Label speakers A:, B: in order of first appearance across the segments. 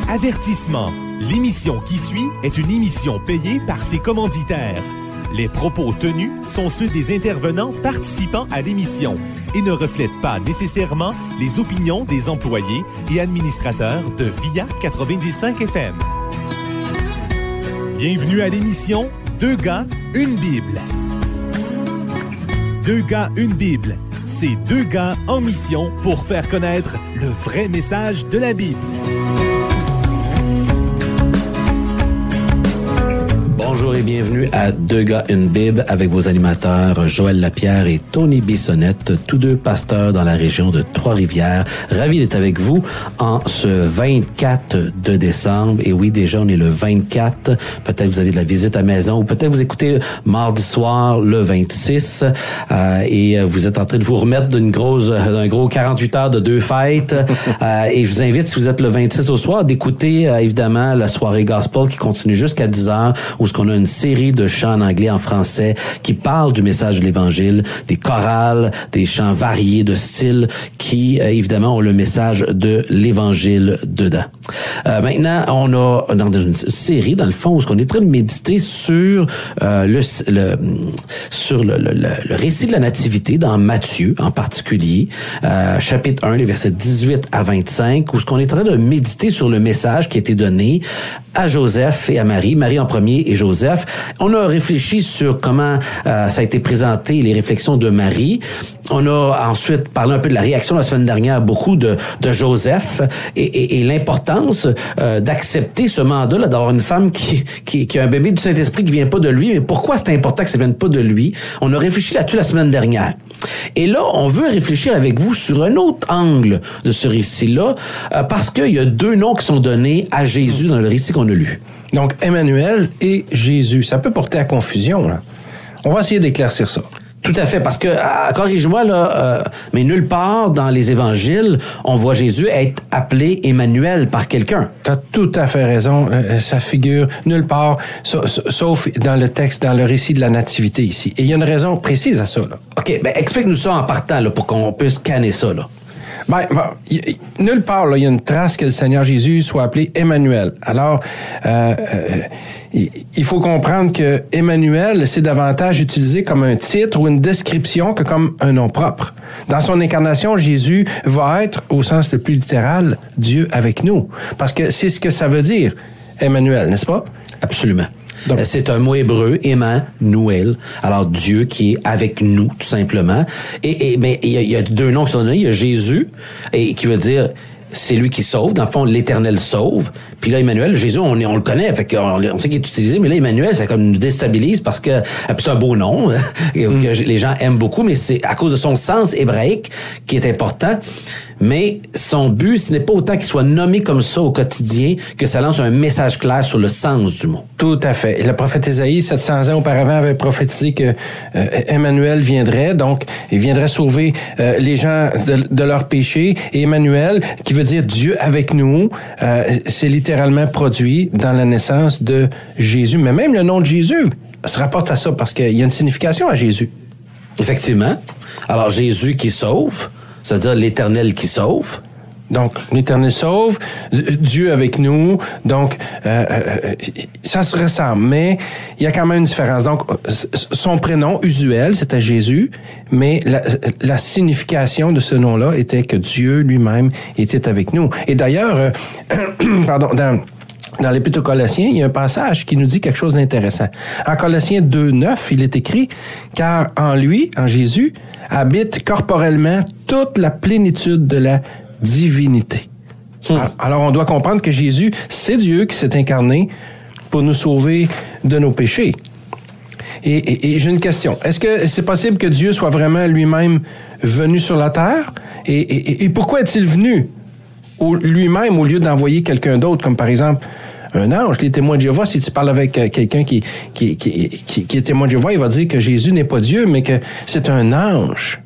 A: Avertissement. L'émission qui suit est une émission payée par ses commanditaires. Les propos tenus sont ceux des intervenants participant à l'émission et ne reflètent pas nécessairement les opinions des employés et administrateurs de VIA 95 FM. Bienvenue à l'émission Deux gars, une Bible. Deux gars, une Bible. C'est deux gars en mission pour faire connaître le vrai message de la Bible.
B: Bonjour et bienvenue à Deux gars, une Bible avec vos animateurs Joël Lapierre et Tony Bissonnette, tous deux pasteurs dans la région de Trois-Rivières. Ravi d'être avec vous en ce 24 de décembre. Et oui, déjà, on est le 24. Peut-être vous avez de la visite à la maison ou peut-être vous écoutez mardi soir le 26 et vous êtes en train de vous remettre d'un gros 48 heures de deux fêtes. Et je vous invite, si vous êtes le 26 au soir, d'écouter évidemment la soirée gospel qui continue jusqu'à 10 heures où on a une série de chants en anglais, en français, qui parlent du message de l'Évangile, des chorales, des chants variés de styles qui, évidemment, ont le message de l'Évangile dedans. Maintenant, on a dans une série, dans le fond, où on est en train de méditer sur le récit de la Nativité dans Matthieu, en particulier, chapitre 1, les versets 18 à 25, où on est en train de méditer sur le message qui a été donné à Joseph et à Marie en premier et Joseph. On a réfléchi sur comment ça a été présenté, les réflexions de Marie. On a ensuite parlé un peu de la réaction la semaine dernière, beaucoup de Joseph et l'importance d'accepter ce mandat-là, d'avoir une femme qui a un bébé du Saint-Esprit qui vient pas de lui. Mais pourquoi c'est important que ça vienne pas de lui? On a réfléchi là-dessus la semaine dernière. Et là, on veut réfléchir avec vous sur un autre angle de ce récit-là, parce qu'il y a deux noms qui sont donnés à Jésus dans le récit qu'on a lu.
C: Donc, Emmanuel et Jésus. Ça peut porter à confusion, là. On va essayer d'éclaircir ça.
B: Tout à fait, parce que, corrige-moi, là, mais nulle part dans les évangiles, on voit Jésus être appelé Emmanuel par quelqu'un.
C: T'as tout à fait raison. Ça figure nulle part, sauf dans le texte, dans le récit de la Nativité ici. Et il y a une raison précise à ça, là.
B: OK, explique-nous ça en partant, là, pour qu'on puisse canner ça, là.
C: Nulle part, là, il y a une trace que le Seigneur Jésus soit appelé Emmanuel. Alors, il faut comprendre que Emmanuel, c'est davantage utilisé comme un titre ou une description que comme un nom propre. Dans son incarnation, Jésus va être, au sens le plus littéral, Dieu avec nous. Parce que c'est ce que ça veut dire, Emmanuel, n'est-ce pas?
B: Absolument.
C: Donc,
B: c'est un mot hébreu, Emmanuel. Alors, Dieu qui est avec nous, tout simplement. Mais il y a deux noms qui sont donnés. Il y a Jésus, et qui veut dire, c'est lui qui sauve. Dans le fond, l'Éternel sauve. Puis là, Emmanuel, Jésus, on le connaît. Fait qu'on sait qu'il est utilisé. Mais là, Emmanuel, ça comme nous déstabilise parce que c'est un beau nom que les gens aiment beaucoup, mais c'est à cause de son sens hébraïque qui est important. Mais son but, ce n'est pas autant qu'il soit nommé comme ça au quotidien que ça lance un message clair sur le sens du mot.
C: Tout à fait. Le prophète Ésaïe, 700 ans auparavant, avait prophétisé que Emmanuel viendrait. Donc, il viendrait sauver les gens de leurs péchés. Et Emmanuel, qui veut dire Dieu avec nous, c'est littéralement produit dans la naissance de Jésus. Mais même le nom de Jésus se rapporte à ça parce qu'il y a une signification à Jésus.
B: Effectivement. Alors, Jésus qui sauve, c'est-à-dire l'Éternel qui sauve.
C: Donc, l'Éternel sauve, Dieu avec nous, donc ça se ressemble, mais il y a quand même une différence. Donc, son prénom usuel, c'était Jésus, mais la signification de ce nom-là était que Dieu lui-même était avec nous. Et d'ailleurs, dans l'Épître aux Colossiens, il y a un passage qui nous dit quelque chose d'intéressant. En Colossiens 2:9, il est écrit « Car en lui, en Jésus, habite corporellement toute la plénitude de la divinité. » Alors, on doit comprendre que Jésus, c'est Dieu qui s'est incarné pour nous sauver de nos péchés. Et j'ai une question. Est-ce que c'est possible que Dieu soit vraiment lui-même venu sur la terre? Et pourquoi est-il venu lui-même au lieu d'envoyer quelqu'un d'autre, comme par exemple un ange? Les témoins de Jéhovah, si tu parles avec quelqu'un qui est témoin de Jéhovah, il va dire que Jésus n'est pas Dieu, mais que c'est un ange.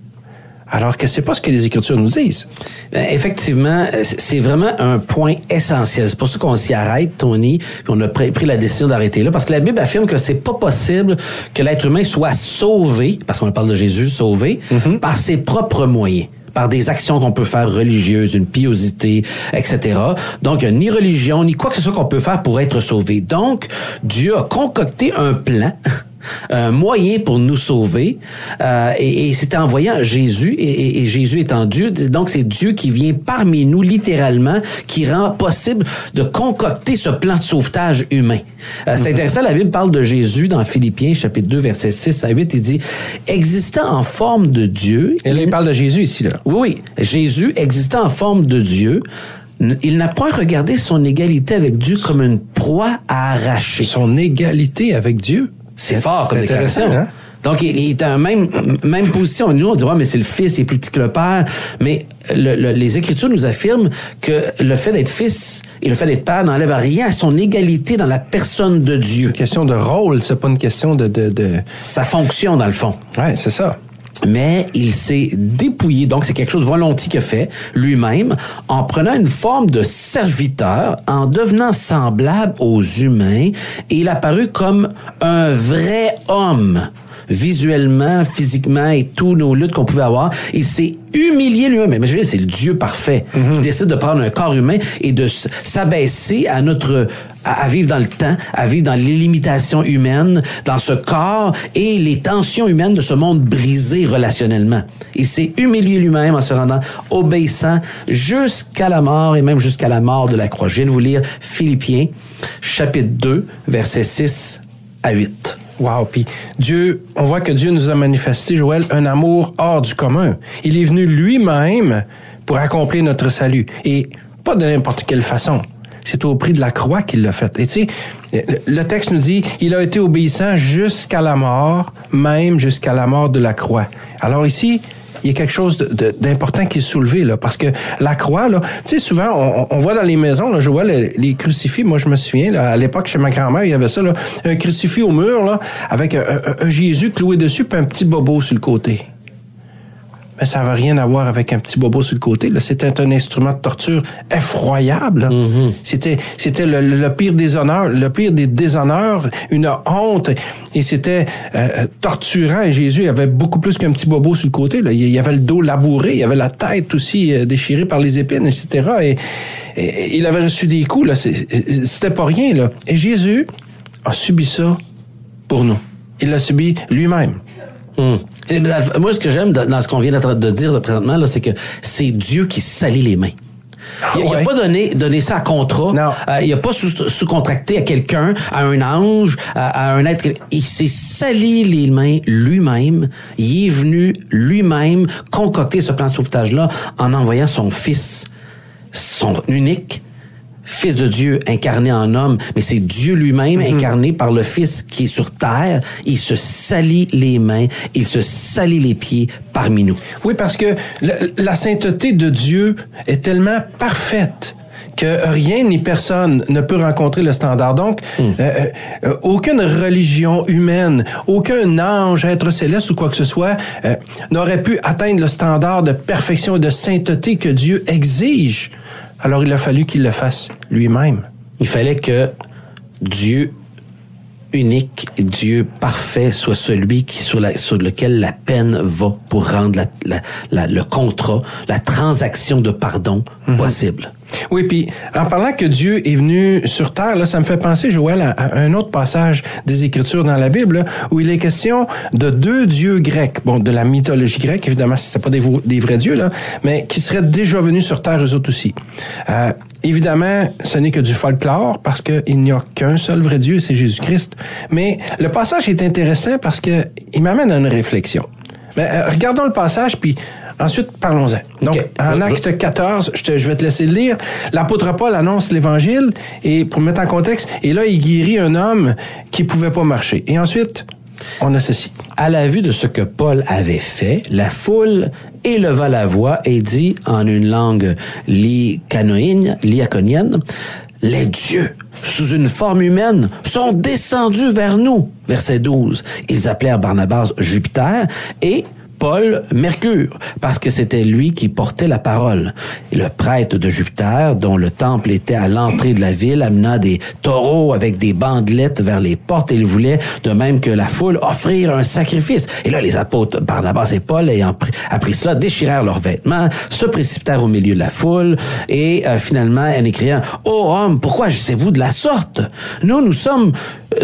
C: Alors que c'est pas ce que les Écritures nous disent.
B: Effectivement, c'est vraiment un point essentiel. C'est pour ça qu'on s'y arrête, Tony, puis on a pris la décision d'arrêter là, parce que la Bible affirme que c'est pas possible que l'être humain soit sauvé, parce qu'on parle de Jésus sauvé, par ses propres moyens. par des actions qu'on peut faire religieuses, une piosité, etc. Donc, il n'y a ni religion, ni quoi que ce soit qu'on peut faire pour être sauvé. Donc, Dieu a concocté un plan, un moyen pour nous sauver, et c'est en voyant Jésus, et Jésus étant Dieu, donc c'est Dieu qui vient parmi nous, littéralement, qui rend possible de concocter ce plan de sauvetage humain. C'est intéressant, la Bible parle de Jésus dans Philippiens, chapitre 2, versets 6 à 8, il dit « Existant en forme de Dieu... »
C: Et là, il parle de Jésus ici, là.
B: Oui, Jésus, existant en forme de Dieu, il n'a point regardé son égalité avec Dieu comme une proie à arracher.
C: Son égalité avec Dieu?
B: C'est fort comme déclaration.
C: Hein?
B: Donc, il est en même position. Nous, on dit, mais c'est le Fils, il est plus petit que le Père. Mais les Écritures nous affirment que le fait d'être Fils et le fait d'être Père n'enlève rien à son égalité dans la personne de Dieu.
C: C'est une question de rôle, c'est pas une question de...
B: Sa fonction, dans le fond.
C: Ouais, c'est ça.
B: Mais il s'est dépouillé, donc c'est quelque chose volontiers qu'il a fait lui-même, en prenant une forme de serviteur, en devenant semblable aux humains, et il a apparu comme un vrai homme, visuellement, physiquement, et tous nos luttes qu'on pouvait avoir. Il s'est humilié lui-même. Mais je veux dire, c'est le Dieu parfait qui décide de prendre un corps humain et de s'abaisser à vivre dans le temps, à vivre dans les limitations humaines, dans ce corps et les tensions humaines de ce monde brisé relationnellement. Il s'est humilié lui-même en se rendant obéissant jusqu'à la mort et même jusqu'à la mort de la croix. Je viens de vous lire Philippiens, chapitre 2, versets 6 à 8.
C: Wow, puis Dieu, on voit que Dieu nous a manifesté, Joël, un amour hors du commun. Il est venu lui-même pour accomplir notre salut. Et pas de n'importe quelle façon. C'est au prix de la croix qu'il l'a fait. Et tu sais, le texte nous dit, il a été obéissant jusqu'à la mort, même jusqu'à la mort de la croix. Alors ici, il y a quelque chose d'important qui est soulevé, là, parce que la croix, là, tu sais, souvent, on voit dans les maisons, là, je vois les crucifix. Moi, je me souviens, là, à l'époque, chez ma grand-mère, il y avait ça, là, un crucifix au mur, là, avec un Jésus cloué dessus, puis un petit bobo sur le côté. Mais ça n'avait rien à voir avec un petit bobo sur le côté. Là, c'était un instrument de torture effroyable. C'était le pire des honneurs, le pire des déshonneurs, une honte. Et c'était torturant. Et Jésus avait beaucoup plus qu'un petit bobo sur le côté. Là. Il avait le dos labouré, il avait la tête aussi déchirée par les épines, etc. Et il avait reçu des coups. Là. C'était pas rien. Là. Et Jésus a subi ça pour nous. Il l'a subi lui-même.
B: Moi, ce que j'aime dans ce qu'on vient de dire présentement, là, c'est que c'est Dieu qui salit les mains. Il n'a pas donné ça à contrat.
C: Non.
B: Il n'a pas sous-contracté à quelqu'un, à un ange, à un être. Il s'est sali les mains lui-même. Il est venu lui-même concocter ce plan de sauvetage-là en envoyant son Fils, son unique Fils de Dieu incarné en homme, mais c'est Dieu lui-même incarné par le Fils qui est sur terre. Il se salit les mains, il se salit les pieds parmi nous.
C: Oui, parce que la sainteté de Dieu est tellement parfaite que rien ni personne ne peut rencontrer le standard. Donc, aucune religion humaine, aucun ange, être céleste ou quoi que ce soit n'aurait pu atteindre le standard de perfection et de sainteté que Dieu exige. Alors, il a fallu qu'il le fasse lui-même.
B: Il fallait que Dieu unique, Dieu parfait soit celui sur lequel la peine va pour rendre le contrat, la transaction de pardon possible.
C: Oui, puis en parlant que Dieu est venu sur terre, là, ça me fait penser, Joël, à un autre passage des Écritures dans la Bible, là, où il est question de deux dieux grecs, bon, de la mythologie grecque, évidemment, c'était pas des vrais dieux, là, mais qui seraient déjà venus sur terre eux autres aussi. Évidemment, ce n'est que du folklore, parce qu'il n'y a qu'un seul vrai Dieu, c'est Jésus-Christ. Mais le passage est intéressant parce que il m'amène à une réflexion. Mais regardons le passage, puis ensuite, parlons-en. Donc, en Acte 14, je vais te laisser le lire. L'apôtre Paul annonce l'Évangile, et pour mettre en contexte, et là, il guérit un homme qui pouvait pas marcher. Et ensuite, on a ceci.
B: À la vue de ce que Paul avait fait, la foule éleva la voix et dit en une langue lycanienne, les dieux, sous une forme humaine, sont descendus vers nous. Verset 12. Ils appelèrent Barnabas Jupiter et Paul Mercure, parce que c'était lui qui portait la parole. Et le prêtre de Jupiter, dont le temple était à l'entrée de la ville, amena des taureaux avec des bandelettes vers les portes et il voulait, de même que la foule, offrir un sacrifice. Et là, les apôtres Barnabas et Paul, ayant appris cela, déchirèrent leurs vêtements, se précipitèrent au milieu de la foule et finalement, en écriant « Ô homme, pourquoi agissez-vous de la sorte? Nous sommes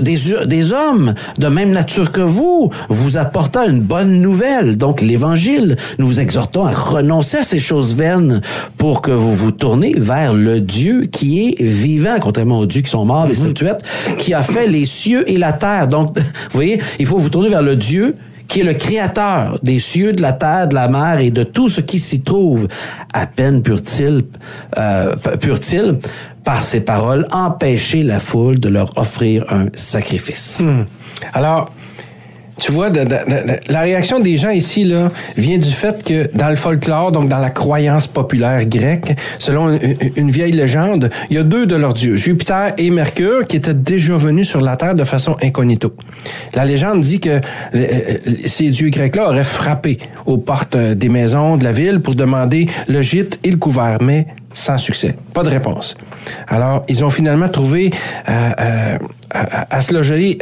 B: des hommes de même nature que vous apportant une bonne nouvelle, donc l'Évangile. Nous vous exhortons à renoncer à ces choses vaines pour que vous vous tournez vers le Dieu qui est vivant, contrairement aux dieux qui sont morts, les statuettes, qui a fait les cieux et la terre. Donc, vous voyez, il faut vous tourner vers le Dieu qui est le créateur des cieux, de la terre, de la mer et de tout ce qui s'y trouve. À peine purent-ils, par ces paroles, empêcher la foule de leur offrir un sacrifice.
C: Alors, tu vois, la réaction des gens ici là vient du fait que dans le folklore, donc dans la croyance populaire grecque, selon une vieille légende, il y a deux de leurs dieux, Jupiter et Mercure, qui étaient déjà venus sur la Terre de façon incognito. La légende dit que ces dieux grecs-là auraient frappé aux portes des maisons de la ville pour demander le gîte et le couvert, mais sans succès. Pas de réponse. Alors, ils ont finalement trouvé à se loger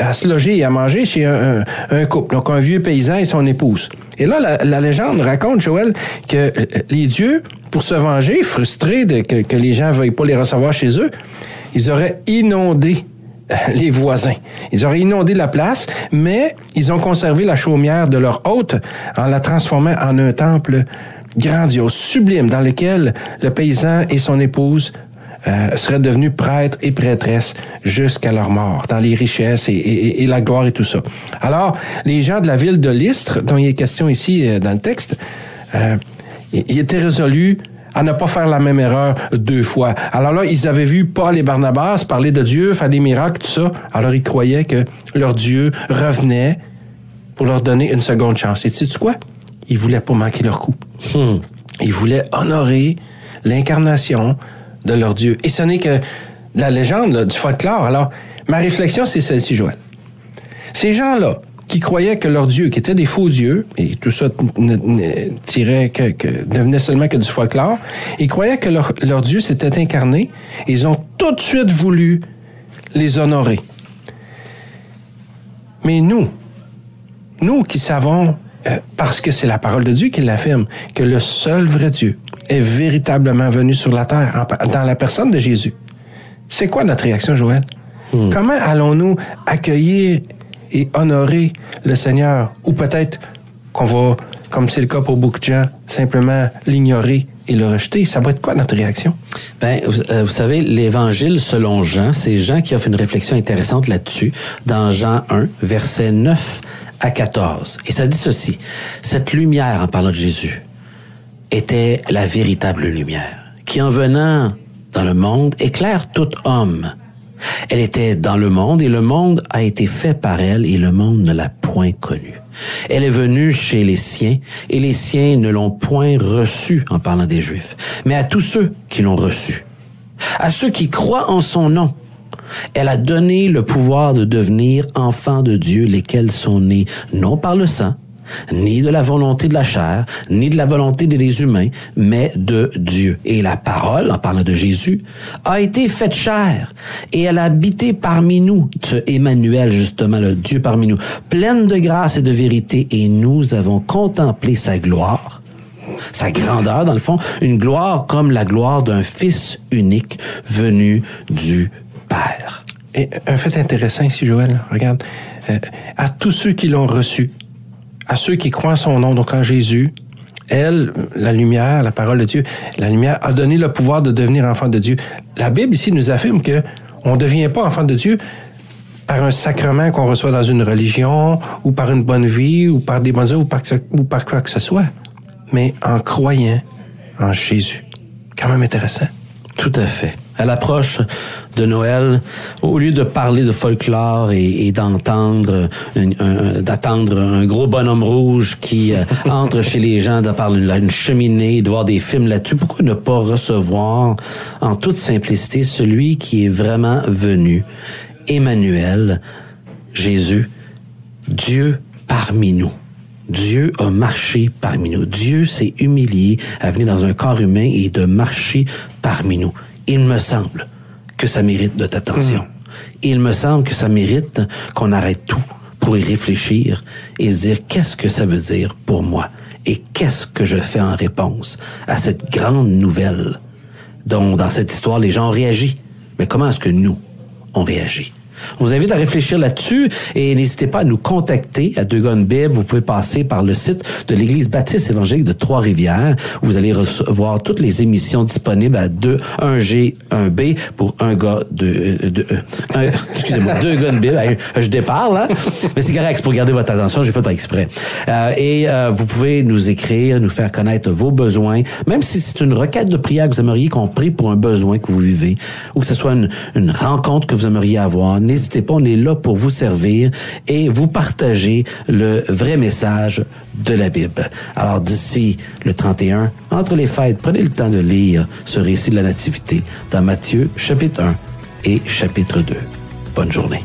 C: et à manger chez un couple, donc un vieux paysan et son épouse. Et là, la légende raconte, Joël, que les dieux, pour se venger, frustrés que les gens ne veuillent pas les recevoir chez eux, ils auraient inondé les voisins. Ils auraient inondé la place, mais ils ont conservé la chaumière de leur hôte en la transformant en un temple grandiose, sublime, dans lequel le paysan et son épouse seraient devenus prêtres et prêtresses jusqu'à leur mort, dans les richesses et la gloire et tout ça. Alors, les gens de la ville de Lystre, dont il est question ici dans le texte, ils étaient résolus à ne pas faire la même erreur deux fois. Alors là, ils avaient vu Paul et Barnabas parler de Dieu, faire des miracles, tout ça. Alors, ils croyaient que leur Dieu revenait pour leur donner une seconde chance. Et tu sais quoi? Ils voulaient pas manquer leur coup. Ils voulaient honorer l'incarnation de leur Dieu. Et ce n'est que de la légende, là, du folklore. Alors, ma réflexion, c'est celle-ci, Joël. Ces gens-là, qui croyaient que leur Dieu, qui étaient des faux dieux, et tout ça devenait seulement que du folklore, ils croyaient que leur Dieu s'était incarné, et ils ont tout de suite voulu les honorer. Mais nous qui savons, parce que c'est la parole de Dieu qui l'affirme, que le seul vrai Dieu est véritablement venu sur la terre dans la personne de Jésus. C'est quoi notre réaction, Joël? Comment allons-nous accueillir et honorer le Seigneur? Ou peut-être qu'on va, comme c'est le cas pour beaucoup de gens, simplement l'ignorer et le rejeter. Ça va être quoi notre réaction?
B: Vous savez, l'Évangile selon Jean, c'est Jean qui offre une réflexion intéressante là-dessus, dans Jean 1, versets 9 à 14. Et ça dit ceci: cette lumière, en parlant de Jésus, était la véritable lumière, qui en venant dans le monde éclaire tout homme. Elle était dans le monde et le monde a été fait par elle et le monde ne l'a point connue. Elle est venue chez les siens et les siens ne l'ont point reçue, en parlant des Juifs, mais à tous ceux qui l'ont reçue. À ceux qui croient en son nom, elle a donné le pouvoir de devenir enfants de Dieu, lesquels sont nés non par le sang, ni de la volonté de la chair, ni de la volonté des humains, mais de Dieu. Et la parole, en parlant de Jésus, a été faite chair, et elle a habité parmi nous, ce Emmanuel, justement, le Dieu parmi nous, pleine de grâce et de vérité, et nous avons contemplé sa gloire, sa grandeur, dans le fond, une gloire comme la gloire d'un Fils unique venu du Père.
C: Et un fait intéressant ici, Joël, regarde, à tous ceux qui l'ont reçu, à ceux qui croient en son nom, donc en Jésus, elle, la lumière, la parole de Dieu, la lumière a donné le pouvoir de devenir enfant de Dieu. La Bible ici nous affirme que on ne devient pas enfant de Dieu par un sacrement qu'on reçoit dans une religion, ou par une bonne vie, ou par des bonnes œuvres, ou par quoi que ce soit, mais en croyant en Jésus. Quand même intéressant.
B: Tout à fait. À l'approche de Noël, au lieu de parler de folklore et d'attendre un gros bonhomme rouge qui entre chez les gens, de parler d'une cheminée, de voir des films là-dessus, pourquoi ne pas recevoir en toute simplicité celui qui est vraiment venu, Emmanuel, Jésus, Dieu parmi nous. Dieu a marché parmi nous. Dieu s'est humilié à venir dans un corps humain et de marcher parmi nous. Il me semble que ça mérite de attention. Il me semble que ça mérite qu'on arrête tout pour y réfléchir et se dire qu'est-ce que ça veut dire pour moi et qu'est-ce que je fais en réponse à cette grande nouvelle dont dans cette histoire les gens ont réagi. Mais comment est-ce que nous, on réagit? On vous invite à réfléchir là-dessus et n'hésitez pas à nous contacter à Deux Gars, une Bible. Vous pouvez passer par le site de l'Église baptiste évangélique de Trois-Rivières où vous allez recevoir toutes les émissions disponibles à 1G, 1B pour un gars excusez-moi, Deux Gars, une Bible. Je déparle, hein? Mais c'est correct, c'est pour garder votre attention, j'ai fait par exprès. Vous pouvez nous écrire, nous faire connaître vos besoins, même si c'est une requête de prière que vous aimeriez qu'on prie pour un besoin que vous vivez ou que ce soit une rencontre que vous aimeriez avoir. N'hésitez pas, on est là pour vous servir et vous partager le vrai message de la Bible. Alors d'ici le 31, entre les fêtes, prenez le temps de lire ce récit de la Nativité dans Matthieu chapitre 1 et chapitre 2. Bonne journée.